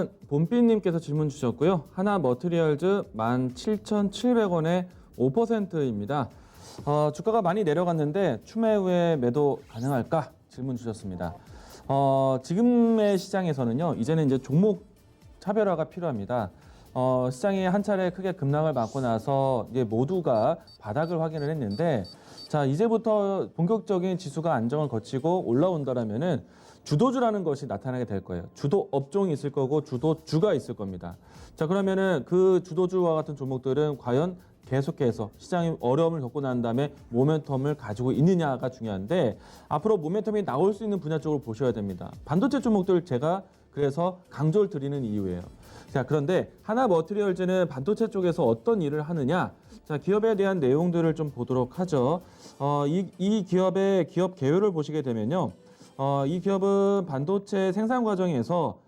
이번에는 봄비님께서 질문 주셨고요. 하나 머티리얼즈 17,700원에 5%입니다. 주가가 많이 내려갔는데 추매 후에 매도 가능할까? 질문 주셨습니다. 지금의 시장에서는요, 이제는 이제 종목 차별화가 필요합니다. 시장이 한 차례 크게 급락을 맞고 나서 이제 모두가 바닥을 확인을 했는데, 자, 이제부터 본격적인 지수가 안정을 거치고 올라온다라면은 주도주라는 것이 나타나게 될 거예요. 주도 업종이 있을 거고 주도주가 있을 겁니다. 자, 그러면은 그 주도주와 같은 종목들은 과연 계속해서 시장이 어려움을 겪고 난 다음에 모멘텀을 가지고 있느냐가 중요한데, 앞으로 모멘텀이 나올 수 있는 분야 쪽으로 보셔야 됩니다. 반도체 종목들 제가 그래서 강조를 드리는 이유예요. 자, 그런데 하나 머티리얼즈는 반도체 쪽에서 어떤 일을 하느냐? 자, 기업에 대한 내용들을 좀 보도록 하죠. 이 기업의 기업 개요를 보시게 되면요. 이 기업은 반도체 생산 과정에서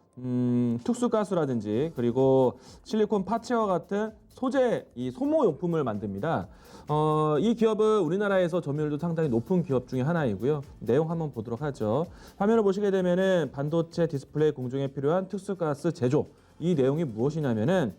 특수가스라든지 그리고 실리콘 파츠와 같은 소재, 이 소모용품을 만듭니다. 이 기업은 우리나라에서 점유율도 상당히 높은 기업 중에 하나이고요. 내용 한번 보도록 하죠. 화면을 보시게 되면은 반도체 디스플레이 공정에 필요한 특수가스 제조. 이 내용이 무엇이냐면은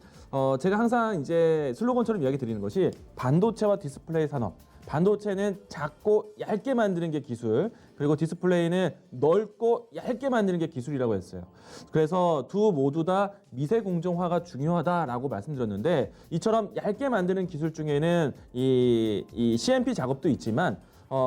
제가 항상 이제 슬로건처럼 이야기 드리는 것이 반도체와 디스플레이 산업. 반도체는 작고 얇게 만드는 게 기술, 그리고 디스플레이는 넓고 얇게 만드는 게 기술이라고 했어요. 그래서 모두 다 미세 공정화가 중요하다라고 말씀드렸는데, 이처럼 얇게 만드는 기술 중에는 이 CMP 작업도 있지만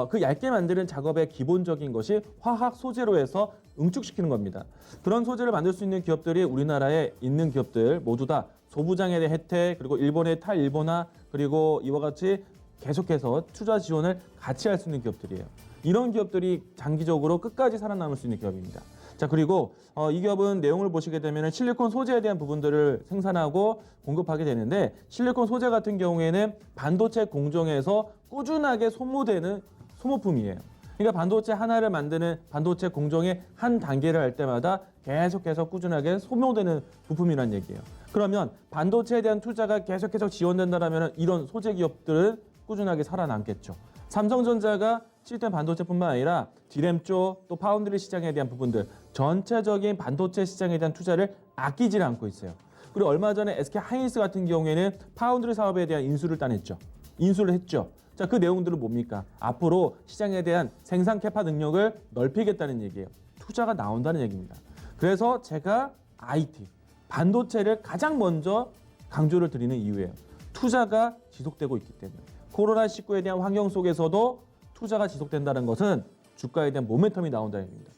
그 얇게 만드는 작업의 기본적인 것이 화학 소재로 해서 응축시키는 겁니다. 그런 소재를 만들 수 있는 기업들이 우리나라에 있는 기업들 모두 다 소부장에 대한 혜택, 그리고 일본의 탈일본화, 그리고 이와 같이 계속해서 투자 지원을 같이 할 수 있는 기업들이에요. 이런 기업들이 장기적으로 끝까지 살아남을 수 있는 기업입니다. 자, 그리고 이 기업은 내용을 보시게 되면 실리콘 소재에 대한 부분들을 생산하고 공급하게 되는데, 실리콘 소재 같은 경우에는 반도체 공정에서 꾸준하게 소모되는 소모품이에요. 그러니까 반도체 하나를 만드는 반도체 공정의 한 단계를 할 때마다 계속해서 꾸준하게 소모되는 부품이란 얘기예요. 그러면 반도체에 대한 투자가 계속해서 지원된다면 이런 소재 기업들은 꾸준하게 살아남겠죠. 삼성전자가 시스템 반도체뿐만 아니라 디램 쪽, 또 파운드리 시장에 대한 부분들, 전체적인 반도체 시장에 대한 투자를 아끼지 않고 있어요. 그리고 얼마 전에 SK 하이닉스 같은 경우에는 파운드리 사업에 대한 인수를 따냈죠. 인수를 했죠. 자, 그 내용들은 뭡니까? 앞으로 시장에 대한 생산 캐파 능력을 넓히겠다는 얘기예요. 투자가 나온다는 얘기입니다. 그래서 제가 IT, 반도체를 가장 먼저 강조를 드리는 이유예요. 투자가 지속되고 있기 때문에. 코로나19에 대한 환경 속에서도 투자가 지속된다는 것은 주가에 대한 모멘텀이 나온다는 얘기입니다.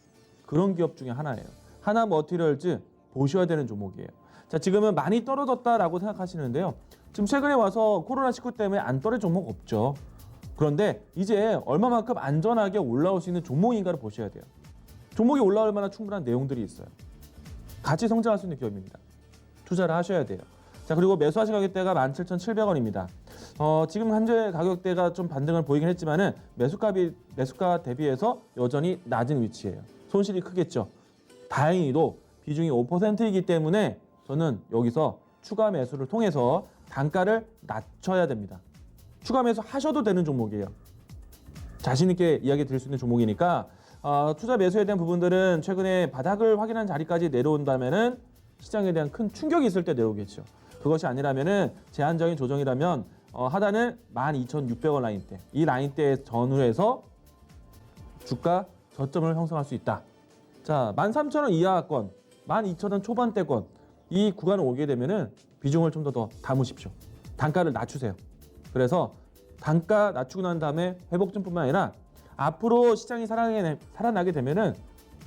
그런 기업 중에 하나예요. 하나 머티리얼즈 보셔야 되는 종목이에요. 자, 지금은 많이 떨어졌다라고 생각하시는데요. 지금 최근에 와서 코로나19 때문에 안 떨어진 종목 없죠. 그런데 이제 얼마만큼 안전하게 올라올 수 있는 종목인가를 보셔야 돼요. 종목이 올라올 만한 충분한 내용들이 있어요. 같이 성장할 수 있는 기업입니다. 투자를 하셔야 돼요. 자, 그리고 매수하신 가격대가 17,700원입니다. 지금 현재 가격대가 좀 반등을 보이긴 했지만은 매수가 대비해서 여전히 낮은 위치예요. 손실이 크겠죠. 다행히도 비중이 5%이기 때문에 저는 여기서 추가 매수를 통해서 단가를 낮춰야 됩니다. 추가 매수 하셔도 되는 종목이에요. 자신 있게 이야기 드릴 수 있는 종목이니까 투자 매수에 대한 부분들은 최근에 바닥을 확인한 자리까지 내려온다면은 시장에 대한 큰 충격이 있을 때 내려오겠죠. 그것이 아니라면은 제한적인 조정이라면 하단은 12,600원 라인대, 이 라인대에 전후해서 주가 저점을 형성할 수 있다. 자, 13,000원 이하권, 12,000원 초반대권, 이 구간을 오게 되면은 비중을 좀 더 담으십시오. 단가를 낮추세요. 그래서 단가 낮추고 난 다음에 회복점뿐만 아니라 앞으로 시장이 살아나게 되면은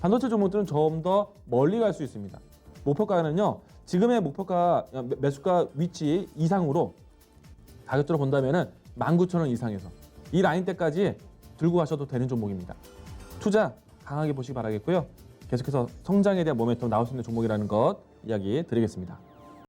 반도체 종목들은 좀 더 멀리 갈 수 있습니다. 목표가는요, 지금의 목표가 매수가 위치 이상으로 가격대로 본다면은 19,000원 이상에서 이 라인대까지 들고 가셔도 되는 종목입니다. 투자 강하게 보시기 바라겠고요. 계속해서 성장에 대한 모멘텀 나올 수 있는 종목이라는 것 이야기 드리겠습니다.